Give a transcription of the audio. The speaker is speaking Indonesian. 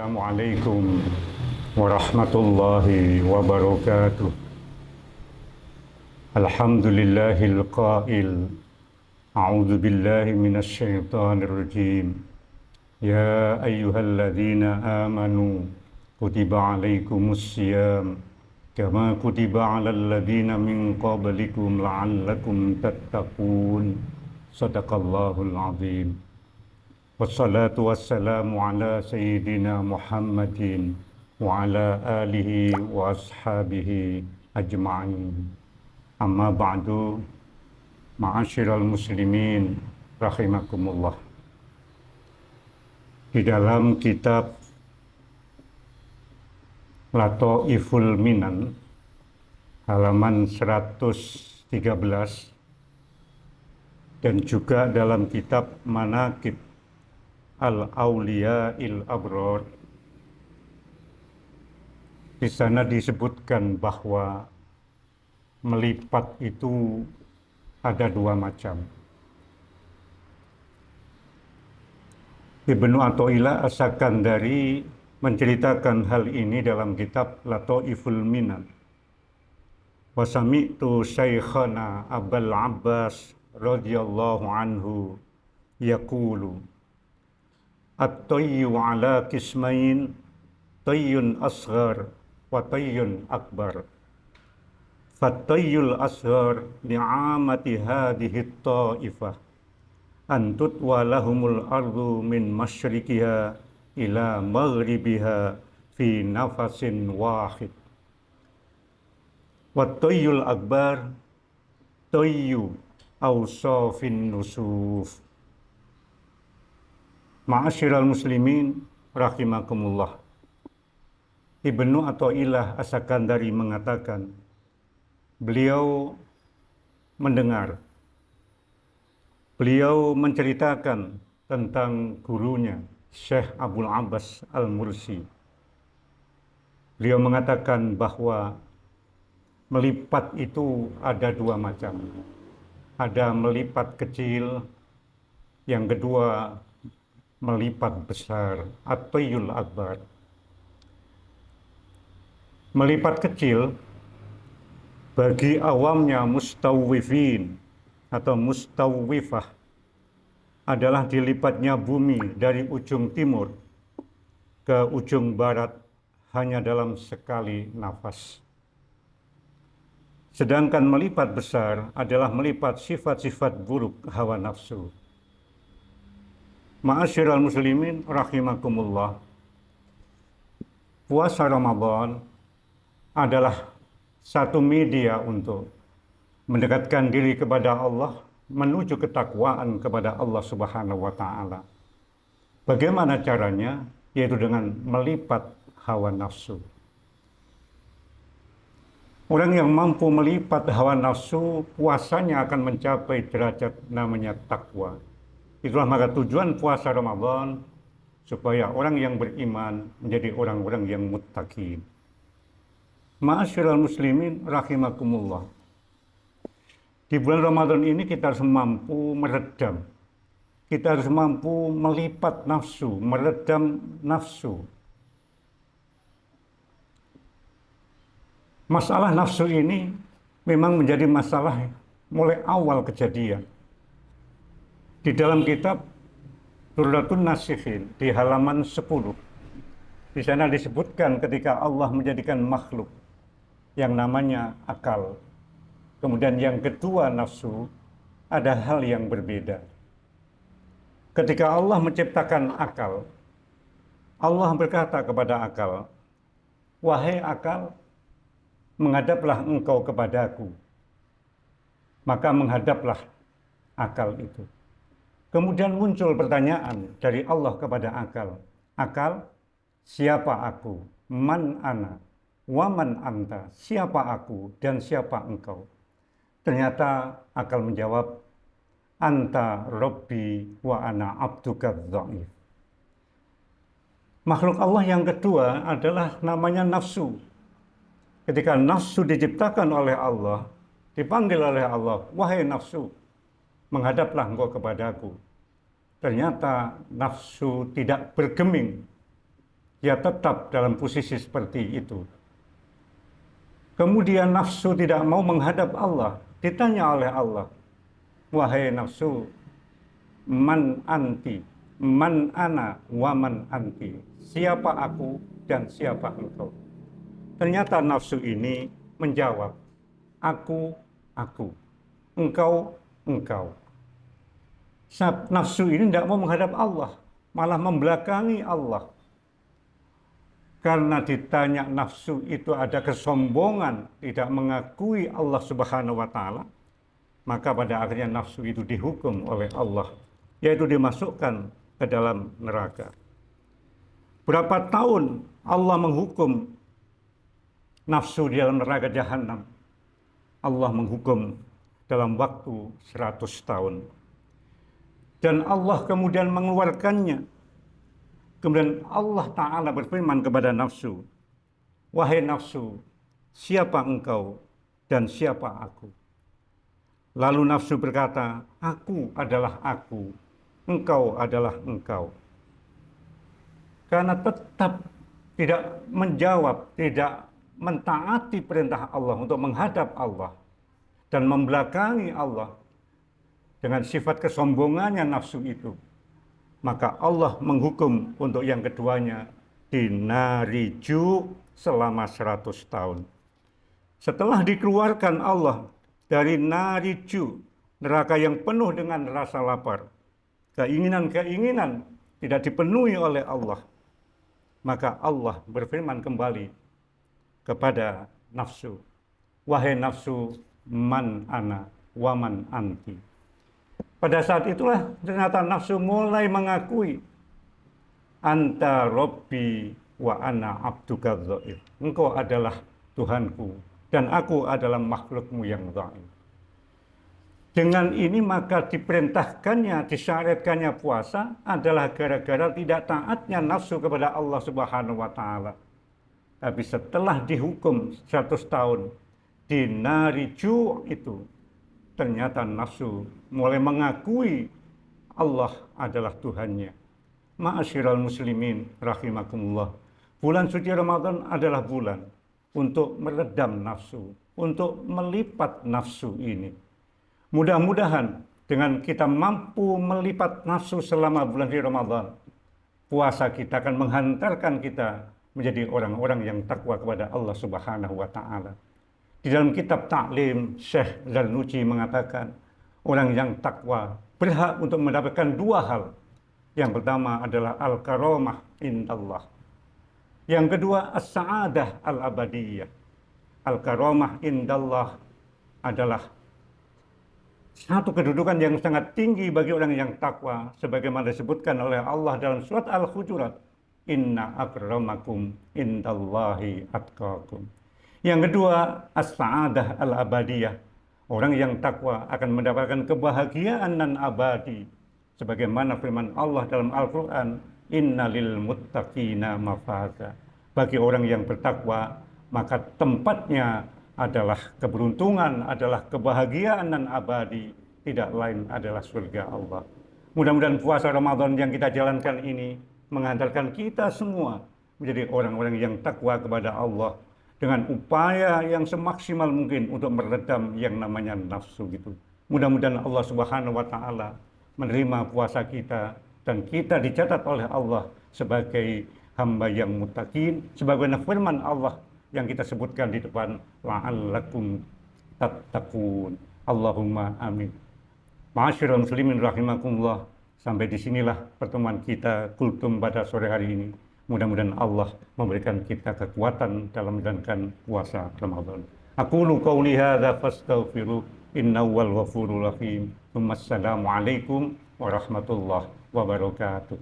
Assalamualaikum warahmatullahi wabarakatuh. Alhamdulillahil qail. A'udzu billahi minasy syaithanir rajim. Ya ayyuhalladzina amanu kutiba alaikumus syiyam kama kutiba alal ladzina min qablikum la'allakum tattaqun. Shadaqallahul azim. Wassalatu wassalamu ala sayyidina Muhammadin wa ala alihi wa ashabihi ajma'in. Amma ba'du, ma'asyiral muslimin rahimakumullah. Di dalam kitab Lataiful Minan halaman 113 dan juga dalam kitab Manaqib Al-Awliya'il Abrar, di sana disebutkan bahwa melipat itu ada dua macam. Ibnu Athaillah As-Sakandari menceritakan hal ini dalam kitab Lataiful Minan. Wa sami'tu Syekhana Abul Abbas radhiyallahu anhu yaqulu at-tayyu ala qismain, tayyun asghar wa tayyun akbar. Fat-tayyul asghar li'amati hadhihi at-ta'ifah an tutwa lahumul ardu min masyriqiha ila maghribiha fi nafasin wahid. Wat-tayyul akbar tayyu awsafin nusuf. Ma'asyiral muslimin rahimakumullah. Ibnu Athaillah As-Sakandari mengatakan, beliau mendengar, beliau menceritakan tentang gurunya Syekh Abul Abbas Al-Mursi. Beliau mengatakan bahwa melipat itu ada dua macam. Ada melipat kecil, yang kedua melipat besar, at-tayyul akbar. Melipat kecil bagi awamnya mustawwifin atau mustawwifah adalah dilipatnya bumi dari ujung timur ke ujung barat hanya dalam sekali nafas. Sedangkan melipat besar adalah melipat sifat-sifat buruk hawa nafsu. Ma'asyiral muslimin rahimakumullah. Puasa Ramadan adalah satu media untuk mendekatkan diri kepada Allah, menuju ketakwaan kepada Allah Subhanahu wa taala. Bagaimana caranya? Yaitu dengan melipat hawa nafsu. Orang yang mampu melipat hawa nafsu, puasanya akan mencapai derajat namanya takwa. Itulah maka tujuan puasa Ramadan, supaya orang yang beriman menjadi orang-orang yang muttaqin. Ma'asyiral muslimin rahimakumullah. Di bulan Ramadan ini kita harus mampu meredam. Kita harus mampu melipat nafsu, meredam nafsu. Masalah nafsu ini memang menjadi masalah mulai awal kejadian. Di dalam kitab Durratun Nasikhin di halaman 10, di sana disebutkan ketika Allah menjadikan makhluk yang namanya akal. Kemudian yang kedua nafsu, ada hal yang berbeda. Ketika Allah menciptakan akal, Allah berkata kepada akal, "Wahai akal, menghadaplah engkau kepadaku." Maka menghadaplah akal itu. Kemudian muncul pertanyaan dari Allah kepada akal. Akal, siapa aku? Man ana? Waman anta? Siapa aku dan siapa engkau? Ternyata akal menjawab, anta Rabbi wa ana abduka dhaif. Makhluk Allah yang kedua adalah namanya nafsu. Ketika nafsu diciptakan oleh Allah, dipanggil oleh Allah, wahai nafsu, menghadaplah engkau kepadaku. Ternyata nafsu tidak bergeming. ya tetap dalam posisi seperti itu. Kemudian nafsu tidak mau menghadap Allah. Ditanya oleh Allah, wahai nafsu, man anti, man ana, wa man anti. Siapa aku dan siapa engkau? Ternyata nafsu ini menjawab, aku, aku. Engkau, engkau. Nafsu ini tidak mau menghadap Allah, malah membelakangi Allah. Karena ditanya nafsu itu ada kesombongan, tidak mengakui Allah Subhanahu wa Ta'ala, maka pada akhirnya nafsu itu dihukum oleh Allah, yaitu dimasukkan ke dalam neraka. Berapa tahun Allah menghukum nafsu di dalam neraka jahanam? Allah menghukum dalam waktu 100 tahun. Dan Allah kemudian mengeluarkannya. Kemudian Allah Ta'ala berfirman kepada nafsu, wahai nafsu, siapa engkau dan siapa aku? Lalu nafsu berkata, aku adalah aku, engkau adalah engkau. Karena tetap tidak menjawab, tidak mentaati perintah Allah untuk menghadap Allah dan membelakangi Allah dengan sifat kesombongannya nafsu itu, maka Allah menghukum untuk yang keduanya dinariju selama 100 tahun. Setelah dikeluarkan Allah dari nariju, neraka yang penuh dengan rasa lapar, keinginan-keinginan tidak dipenuhi oleh Allah, maka Allah berfirman kembali kepada nafsu, wahai nafsu, man ana wa man anti. Pada saat itulah ternyata nafsu mulai mengakui, anta robbi wa ana abduka dhaif. Engkau adalah Tuhanku dan aku adalah makhlukmu yang dhaif. Dengan ini maka diperintahkannya, disyariatkannya puasa adalah gara-gara tidak taatnya nafsu kepada Allah Subhanahu wa Ta'ala. Tapi setelah dihukum 100 tahun di nariju itu, ternyata nafsu mulai mengakui Allah adalah Tuhannya. Ma'asyiral muslimin rahimakumullah. Bulan suci Ramadan adalah bulan untuk meredam nafsu, untuk melipat nafsu ini. Mudah-mudahan dengan kita mampu melipat nafsu selama bulan suci Ramadan, puasa kita akan menghantarkan kita menjadi orang-orang yang takwa kepada Allah Subhanahu wa Ta'ala. Di dalam kitab Ta'lim, Syekh Zarnuji mengatakan, orang yang takwa berhak untuk mendapatkan dua hal. Yang pertama adalah al-karamah indallah. Yang kedua, as-sa'adah al-abadiyah. Al-karamah indallah adalah satu kedudukan yang sangat tinggi bagi orang yang takwa, sebagaimana disebutkan oleh Allah dalam surat Al-Hujurat, inna akramakum indallahi atqakum. Yang kedua, as-sa'adah al-abadiyah. Orang yang takwa akan mendapatkan kebahagiaan nan abadi. Sebagaimana firman Allah dalam Al-Quran, inna lil muttaqina mafaza. Bagi orang yang bertakwa, maka tempatnya adalah keberuntungan, adalah kebahagiaan nan abadi. Tidak lain adalah surga Allah. Mudah-mudahan puasa Ramadan yang kita jalankan ini menghantarkan kita semua menjadi orang-orang yang takwa kepada Allah, dengan upaya yang semaksimal mungkin untuk meredam yang namanya nafsu gitu. Mudah-mudahan Allah Subhanahu wa Ta'ala menerima puasa kita dan kita dicatat oleh Allah sebagai hamba yang muttaqin, sebagaimana firman Allah yang kita sebutkan di depan, la'allakum tattaqun. Allahumma amin. Ma'asyiral muslimin rahimakumullah. Sampai disinilah pertemuan kita kultum pada sore hari ini. Mudah-mudahan Allah memberikan kita kekuatan dalam menjalankan puasa Ramadan. Aqulu qawli hadza fastaghfiru innahu wal ghafurur rahim. Wassalamu alaikum warahmatullahi wabarakatuh.